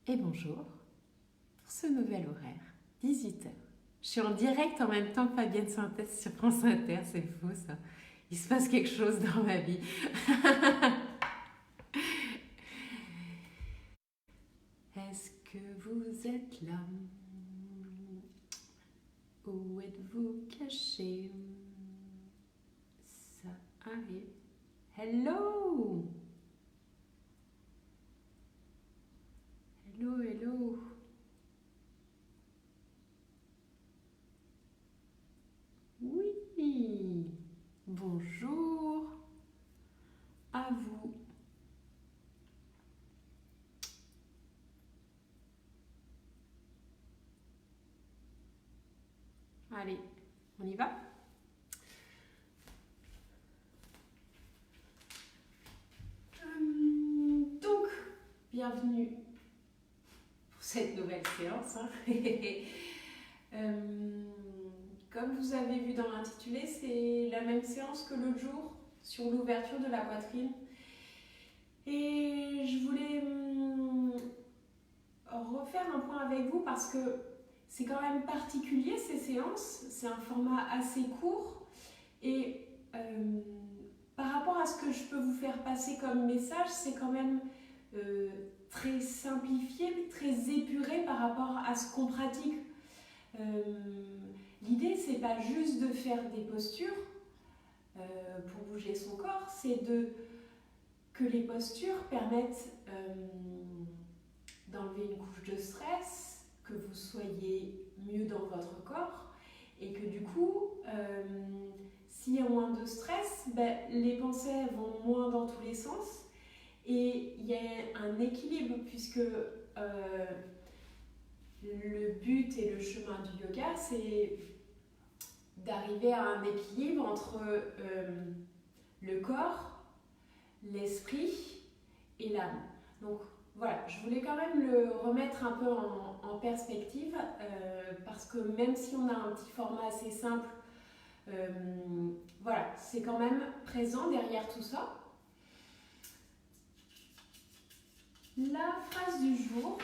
Et bonjour pour ce nouvel horaire, 18h. Je suis en direct en même temps que Fabienne Synthèse sur France Inter, c'est fou ça. Il se passe quelque chose dans ma vie. Est-ce que vous êtes là? Où êtes-vous caché? Ça arrive. Hello! Hello, hello. Oui. Bonjour à vous. Allez, on y va? Donc, bienvenue pour cette nouvelle séance. Euh, Comme vous avez vu dans l'intitulé, c'est la même séance que l'autre jour sur l'ouverture de la poitrine. Et je voulais refaire un point avec vous parce que c'est quand même particulier ces séances. C'est un format assez court et par rapport à ce que je peux vous faire passer comme message, c'est quand même très simplifié, très épuré par rapport à ce qu'on pratique. L'idée, c'est pas juste de faire des postures pour bouger son corps, c'est que les postures permettent d'enlever une couche de stress, que vous soyez mieux dans votre corps et que du coup, s'il y a moins de stress, les pensées vont moins dans tous les sens et il y a un équilibre puisque le but et le chemin du yoga, c'est d'arriver à un équilibre entre le corps, l'esprit et l'âme. Donc voilà, je voulais quand même le remettre un peu en perspective parce que même si on a un petit format assez simple, voilà, c'est quand même présent derrière tout ça. La phrase du jour,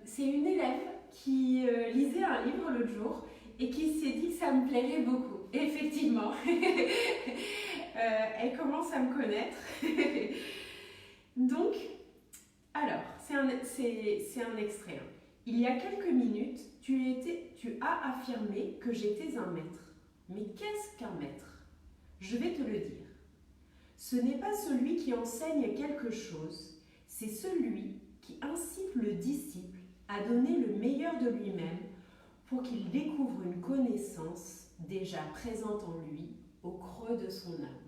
c'est une élève qui lisait un livre l'autre jour et qui s'est dit que ça me plairait beaucoup. Et effectivement, elle commence à me connaître. Donc, alors, c'est un extrait. Il y a quelques minutes, tu as affirmé que j'étais un maître. Mais qu'est-ce qu'un maître? Je vais te le dire. Ce n'est pas celui qui enseigne quelque chose, c'est celui qui incite le disciple à donner le meilleur de lui-même pour qu'il découvre une connaissance déjà présente en lui au creux de son âme.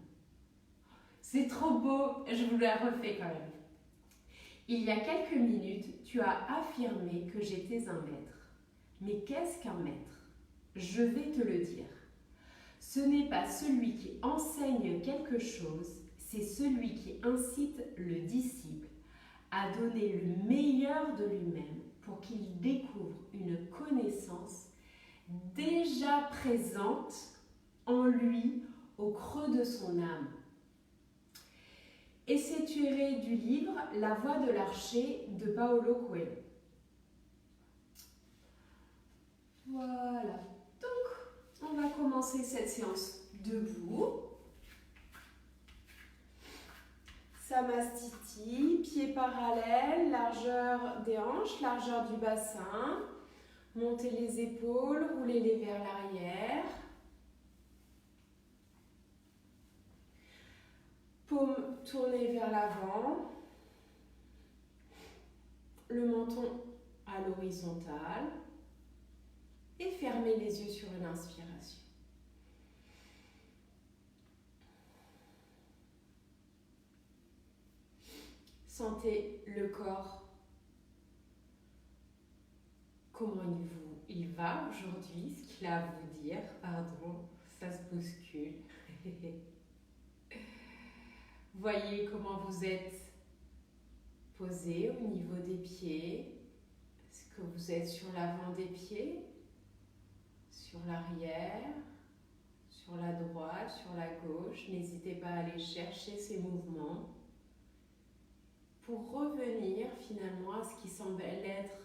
C'est trop beau, je vous la refais quand même. Il y a quelques minutes, tu as affirmé que j'étais un maître. Mais qu'est-ce qu'un maître? Je vais te le dire. Ce n'est pas celui qui enseigne quelque chose, c'est celui qui incite le disciple à donner le meilleur de lui-même pour qu'il découvre une connaissance déjà présente en lui au creux de son âme. Et c'est tiré du livre La Voix de l'archer de Paolo Coelho. Voilà. Donc, on va commencer cette séance debout. Samastiti, pieds parallèles, largeur des hanches, largeur du bassin. Montez les épaules, roulez-les vers l'arrière. Paume tournée vers l'avant. Le menton à l'horizontale. Et fermez les yeux sur une inspiration. Sentez le corps, comment il va aujourd'hui, ce qu'il a à vous dire, pardon, ça se bouscule. Voyez comment vous êtes posé au niveau des pieds. Est-ce que vous êtes sur l'avant des pieds, sur l'arrière, sur la droite, sur la gauche? N'hésitez pas à aller chercher ces mouvements pour revenir finalement à ce qui semble être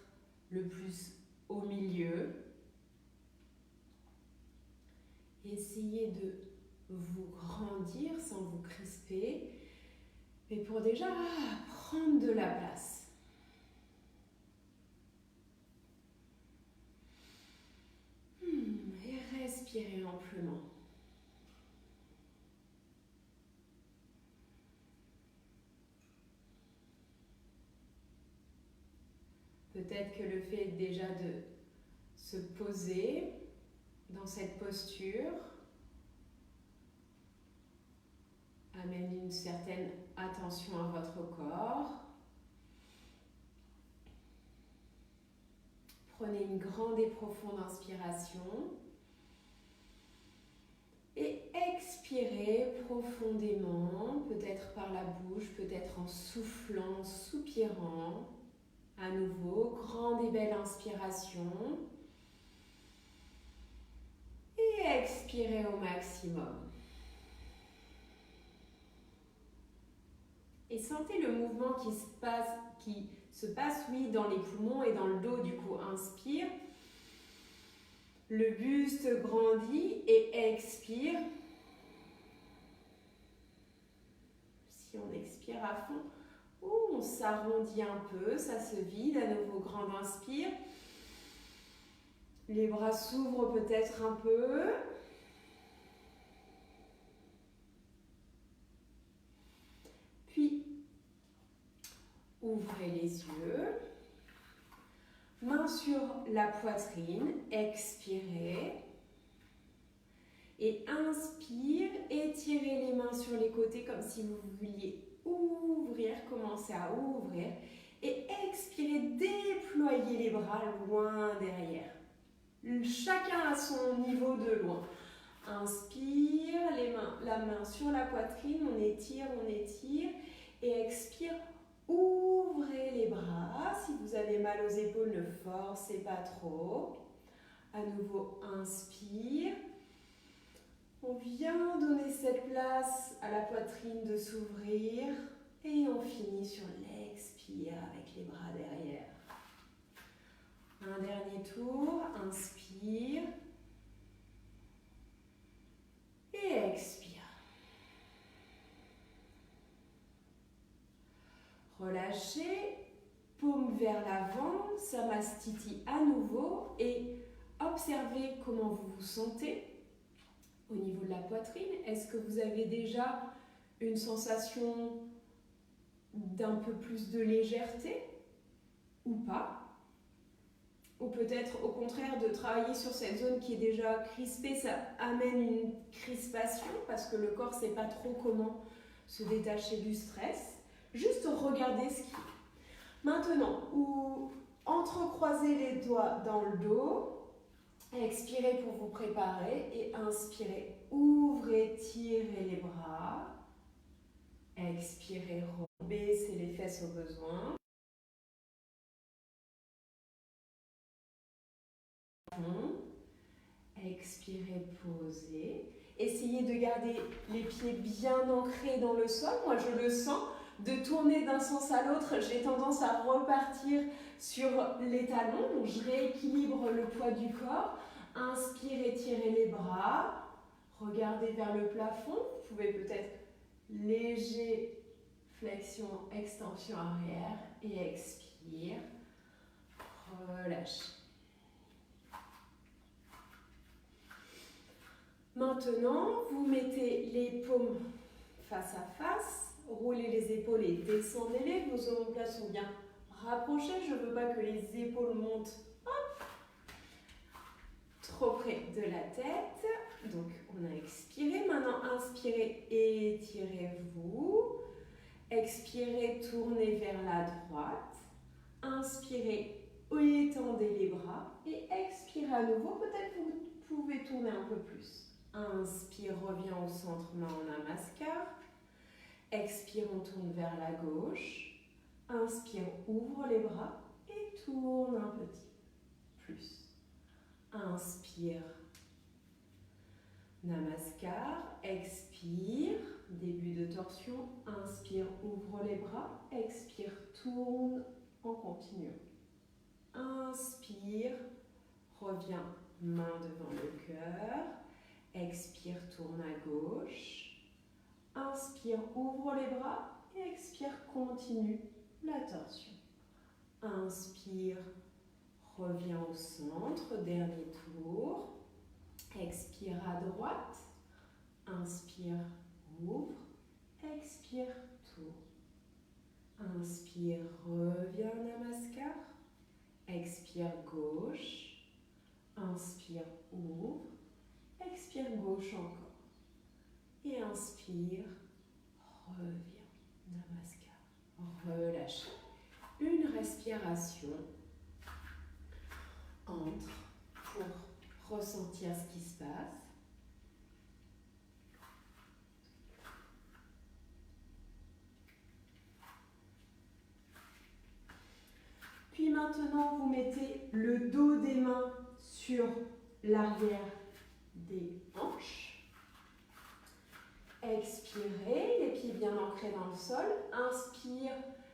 le plus au milieu. Essayez de vous grandir sans vous crisper, mais pour déjà prendre de la place. Et respirez amplement. Peut-être que le fait déjà de se poser dans cette posture amène une certaine attention à votre corps. Prenez une grande et profonde inspiration et expirez profondément, peut-être par la bouche, peut-être en soufflant, soupirant. À nouveau, grande et belle inspiration. Et expirez au maximum. Et sentez le mouvement qui se passe, oui, dans les poumons et dans le dos. Du coup, inspire. Le buste grandit et expire. Si on expire à fond, on s'arrondit un peu, ça se vide. À nouveau, grande inspire. Les bras s'ouvrent peut-être un peu. Puis, ouvrez les yeux. Main sur la poitrine, expirez. Et inspire, étirez les mains sur les côtés comme si vous vouliez ouvrir, commencez à ouvrir. Et expirez, déployez les bras loin derrière. Chacun à son niveau de loin. Inspire, la main sur la poitrine, on étire. Et expire, ouvrez les bras. Si vous avez mal aux épaules, ne forcez pas trop. À nouveau, inspire. On vient donner cette place à la poitrine de s'ouvrir. Et on finit sur l'expire avec les bras derrière. Un dernier tour, inspire. Et expire. Relâchez, paume vers l'avant, Samastiti à nouveau et observez comment vous vous sentez au niveau de la poitrine. Est-ce que vous avez déjà une sensation d'un peu plus de légèreté ou pas? Ou peut-être au contraire de travailler sur cette zone qui est déjà crispée, ça amène une crispation parce que le corps ne sait pas trop comment se détacher du stress. Juste regardez ce qui est. Maintenant, entrecroisez les doigts dans le dos, expirez pour vous préparer et inspirez, ouvrez, tirez les bras, expirez, baissez les fesses au besoin. Expirez, posez. Essayez de garder les pieds bien ancrés dans le sol. Moi, je le sens. De tourner d'un sens à l'autre, j'ai tendance à repartir sur les talons. Donc, je rééquilibre le poids du corps. Inspirez, tirez les bras. Regardez vers le plafond. Vous pouvez peut-être léger flexion, extension arrière. Et expire. Relâchez. Maintenant, vous mettez les paumes face à face, roulez les épaules et descendez-les. Vos omoplates sont bien rapprochées. Je ne veux pas que les épaules montent trop près de la tête. Donc, on a expiré. Maintenant, inspirez, étirez-vous. Expirez, tournez vers la droite. Inspirez, étendez les bras. Et expirez à nouveau. Peut-être que vous pouvez tourner un peu plus. Inspire, reviens au centre, main en namaskar. Expire, on tourne vers la gauche. Inspire, ouvre les bras et tourne un petit plus. Inspire, Namaskar, expire, début de torsion, inspire, ouvre les bras, expire, tourne en continuant. Inspire, reviens, main devant le cœur, expire, tourne à gauche, inspire, ouvre les bras, expire, continue la torsion. Inspire, reviens au centre, dernier tour. Expire à droite, inspire, ouvre, expire, tourne. Inspire, reviens Namaskar, expire gauche, inspire, ouvre, expire gauche encore. Et inspire, reviens Namaskar, relâchez. Une respiration entre pour ressentir ce qui se passe. Puis maintenant, vous mettez le dos des mains sur l'arrière des hanches. Expirez, les pieds bien ancrés dans le sol. Inspire,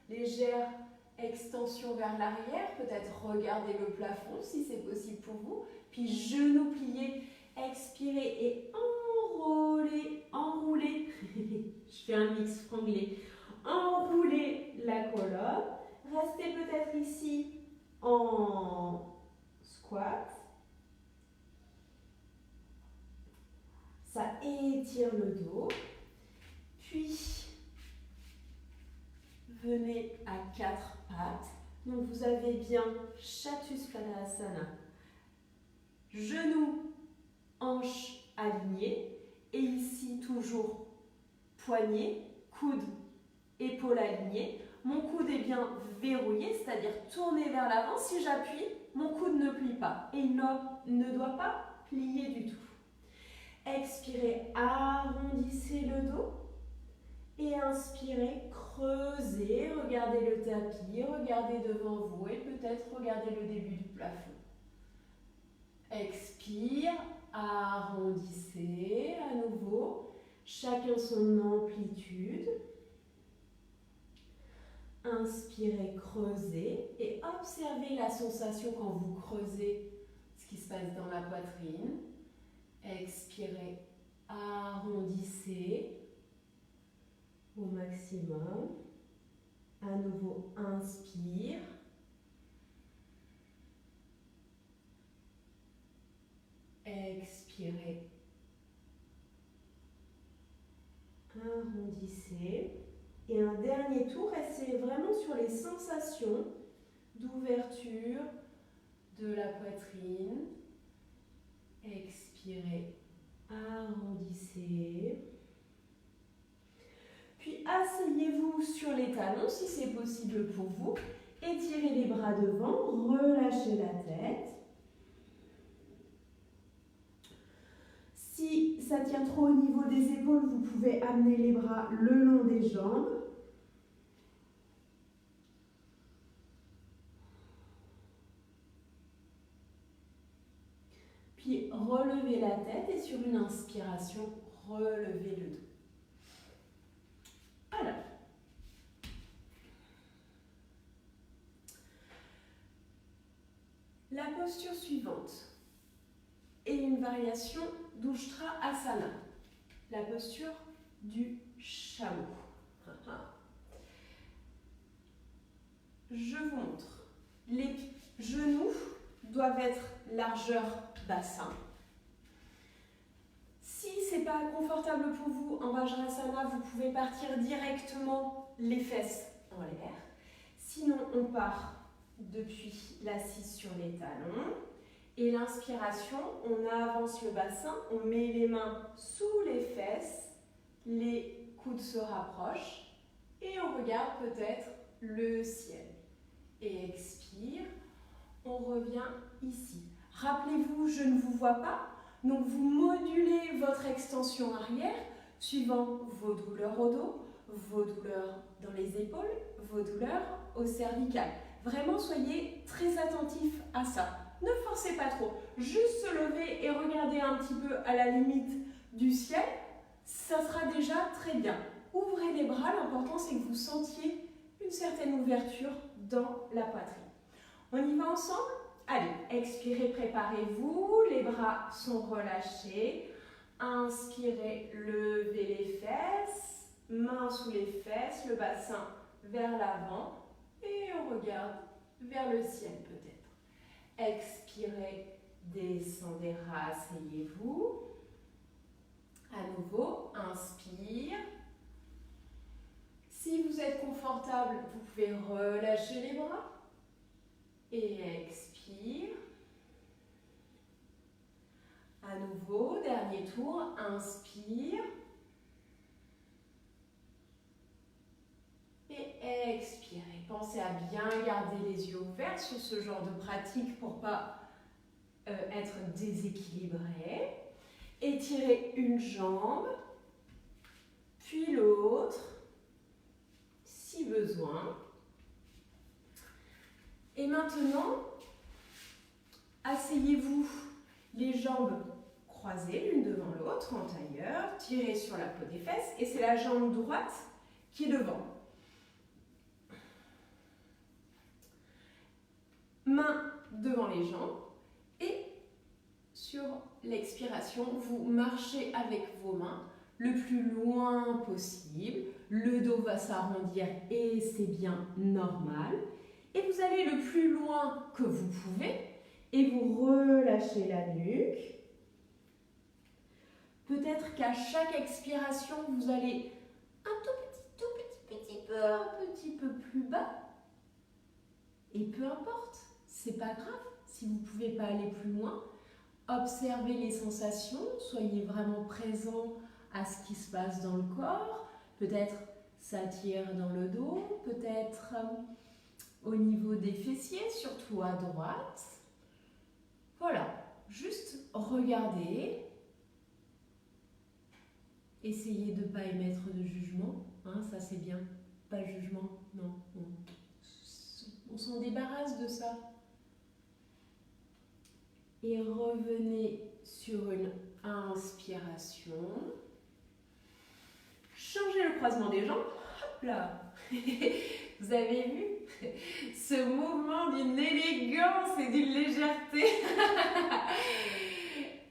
légère extension vers l'arrière. Peut-être regardez le plafond si c'est possible pour vous. Puis genoux pliés, expirez et enroulez, enroulez. Je fais un mix franglais. Enroulez la colonne. Restez peut-être ici en squat. Ça étire le dos. Puis, venez à quatre pattes. Donc, vous avez bien Chatuspadasana. Genoux, hanches alignées. Et ici, toujours poignets, coudes, épaules alignées. Mon coude est bien verrouillé, c'est-à-dire tourné vers l'avant. Si j'appuie, mon coude ne plie pas. Et il ne doit pas plier du tout. Expirez, arrondissez le dos. Et inspirez, creusez. Regardez le tapis, regardez devant vous et peut-être regardez le début du plafond. Expire, arrondissez à nouveau. Chacun son amplitude. Inspirez, creusez et observez la sensation quand vous creusez ce qui se passe dans la poitrine. Expirez, arrondissez au maximum. À nouveau, inspire. Expirez. Arrondissez. Et un dernier tour, restez vraiment sur les sensations d'ouverture de la poitrine. Expirez, arrondissez. Puis asseyez-vous sur les talons si c'est possible pour vous. Étirez les bras devant, relâchez la tête. Si ça tient trop au niveau des épaules, vous pouvez amener les bras le long des jambes. Puis relevez la tête et sur une inspiration, relevez le dos. Alors, la posture suivante est une variation d'Ushtra Asana, la posture du chameau. Je vous montre. Les genoux doivent être largeur bassin. Si ce n'est pas confortable pour vous en Vajrasana, vous pouvez partir directement les fesses en l'air. Sinon, on part depuis l'assise sur les talons. Et l'inspiration, on avance le bassin, on met les mains sous les fesses, les coudes se rapprochent et on regarde peut-être le ciel. Et expire, on revient ici. Rappelez-vous, je ne vous vois pas, donc vous modulez votre extension arrière suivant vos douleurs au dos, vos douleurs dans les épaules, vos douleurs au cervical. Vraiment, soyez très attentifs à ça. Ne forcez pas trop, juste se lever et regarder un petit peu à la limite du ciel, ça sera déjà très bien. Ouvrez les bras, l'important c'est que vous sentiez une certaine ouverture dans la poitrine. On y va ensemble? Allez, expirez, préparez-vous, les bras sont relâchés. Inspirez, levez les fesses, mains sous les fesses, le bassin vers l'avant et on regarde vers le ciel peut-être. Expirez, descendez, rasseyez-vous. À nouveau, inspire. Si vous êtes confortable, vous pouvez relâcher les bras. Et expire. À nouveau, dernier tour, inspire. Et expirez. Pensez à bien garder les yeux ouverts sur ce genre de pratique pour ne pas être déséquilibré. Étirez une jambe, puis l'autre, si besoin. Et maintenant, asseyez-vous les jambes croisées l'une devant l'autre en tailleur, tirez sur la peau des fesses et c'est la jambe droite qui est devant. Main devant les jambes et sur l'expiration, vous marchez avec vos mains le plus loin possible. Le dos va s'arrondir et c'est bien normal. Et vous allez le plus loin que vous pouvez et vous relâchez la nuque. Peut-être qu'à chaque expiration, vous allez un petit peu plus bas. Et peu importe, c'est pas grave si vous ne pouvez pas aller plus loin. Observez les sensations, soyez vraiment présent à ce qui se passe dans le corps. Peut-être ça tire dans le dos, peut-être au niveau des fessiers, surtout à droite. Voilà, juste regardez. Essayez de ne pas émettre de jugement, hein, ça c'est bien. Pas de jugement, non. On s'en débarrasse de ça. Et revenez sur une inspiration. Changez le croisement des jambes. Hop là. Vous avez vu ce mouvement d'une élégance et d'une légèreté.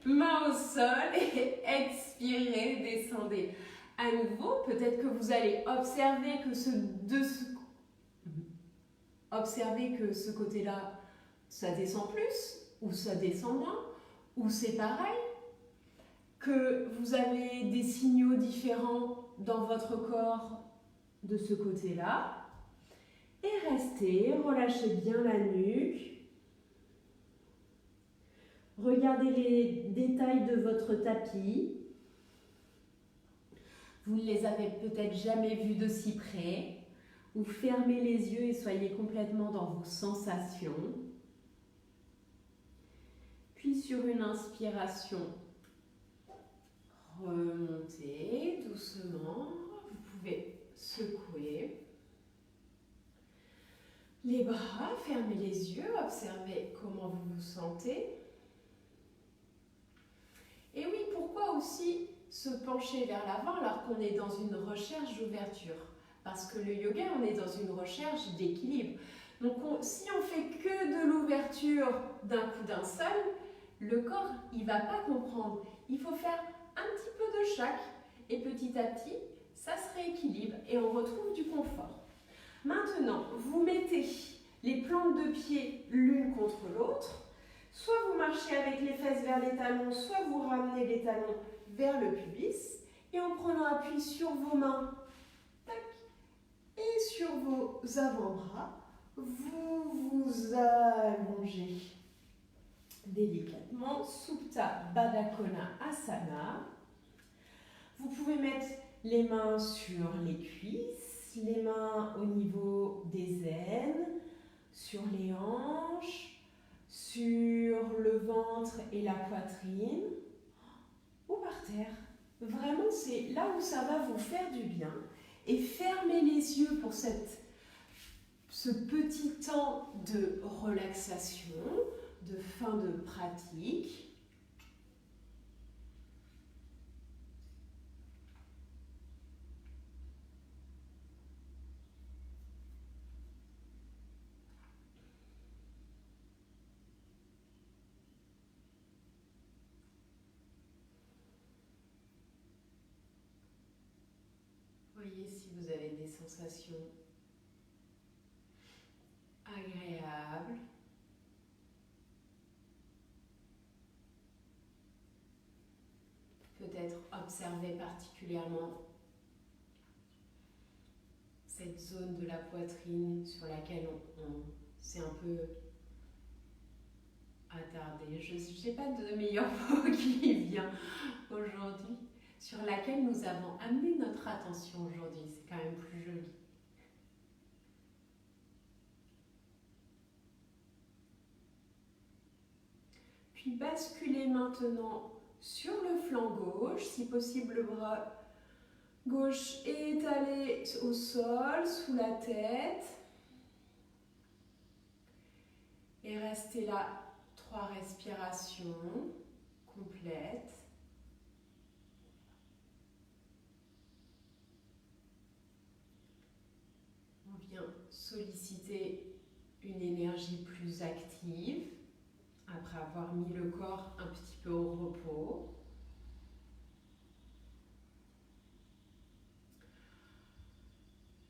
Main au sol et expirez, descendez. À nouveau, peut-être que vous allez observer que ce côté-là, ça descend plus ou ça descend moins, ou c'est pareil, que vous avez des signaux différents dans votre corps de ce côté-là. Et restez, relâchez bien la nuque. Regardez les détails de votre tapis. Vous ne les avez peut-être jamais vus de si près. Ou fermez les yeux et soyez complètement dans vos sensations. Puis sur une inspiration, remontez doucement. Vous pouvez secouer les bras, fermez les yeux, observez comment vous vous sentez. Et oui, pourquoi aussi se pencher vers l'avant alors qu'on est dans une recherche d'ouverture? Parce que le yoga, on est dans une recherche d'équilibre. Donc si on fait que de l'ouverture d'un coup d'un seul, le corps, il ne va pas comprendre. Il faut faire un petit peu de chaque et petit à petit, ça se rééquilibre et on retrouve du confort. Maintenant, vous mettez les plantes de pied l'une contre l'autre. Soit vous marchez avec les fesses vers les talons, soit vous ramenez les talons vers le pubis. Et en prenant appui sur vos mains, tac, et sur vos avant-bras, vous vous allongez délicatement. Supta Baddha Konasana Asana. Vous pouvez mettre les mains sur les cuisses, les mains au niveau des aines, sur les hanches, sur le ventre et la poitrine, ou par terre. Vraiment, c'est là où ça va vous faire du bien. Et fermez les yeux pour ce petit temps de relaxation, de fin de pratique. Voyez si vous avez des sensations agréables. Peut-être observez particulièrement cette zone de la poitrine sur laquelle on s'est un peu attardé. Je n'ai pas de meilleur mot qui vient aujourd'hui, sur laquelle nous avons amené notre attention aujourd'hui. C'est quand même plus joli. Puis basculez maintenant sur le flanc gauche, si possible le bras gauche est étalé au sol, sous la tête. Et restez là 3 respirations complètes. On vient solliciter une énergie plus active après avoir mis le corps un petit peu au repos.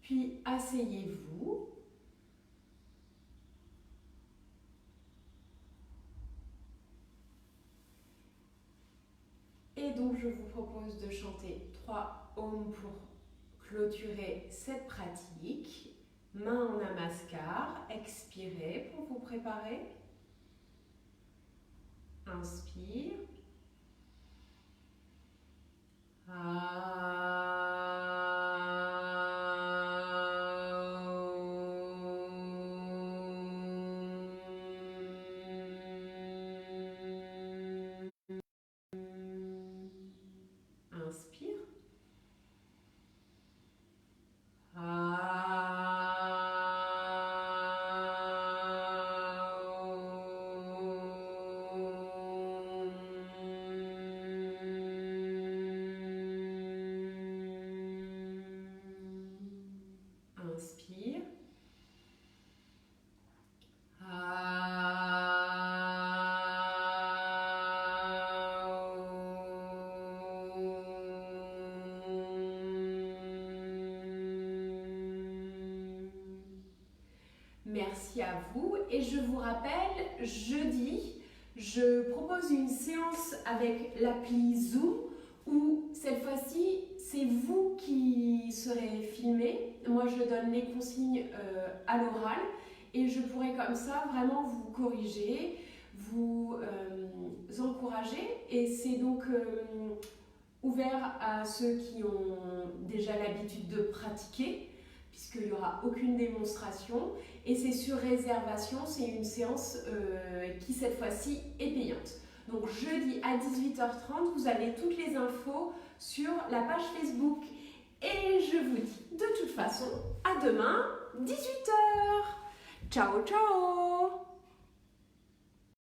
Puis asseyez-vous. Et donc je vous propose de chanter 3 Om pour clôturer cette pratique. Main en namaskar, expirez pour vous préparer. Inspire. Inspire. Inspire. Merci à vous et je vous rappelle, jeudi, je propose une séance avec l'appli Zoom où cette fois-ci, c'est vous qui serez filmé. Moi, je donne les consignes à l'oral et je pourrai comme ça vraiment vous corriger, vous encourager et c'est donc ouvert à ceux qui ont déjà l'habitude de pratiquer puisqu'il n'y aura aucune démonstration et c'est sur réservation, c'est une séance qui cette fois-ci est payante. Donc jeudi à 18h30, vous avez toutes les infos sur la page Facebook. Et je vous dis de toute façon à demain 18h. Ciao ciao.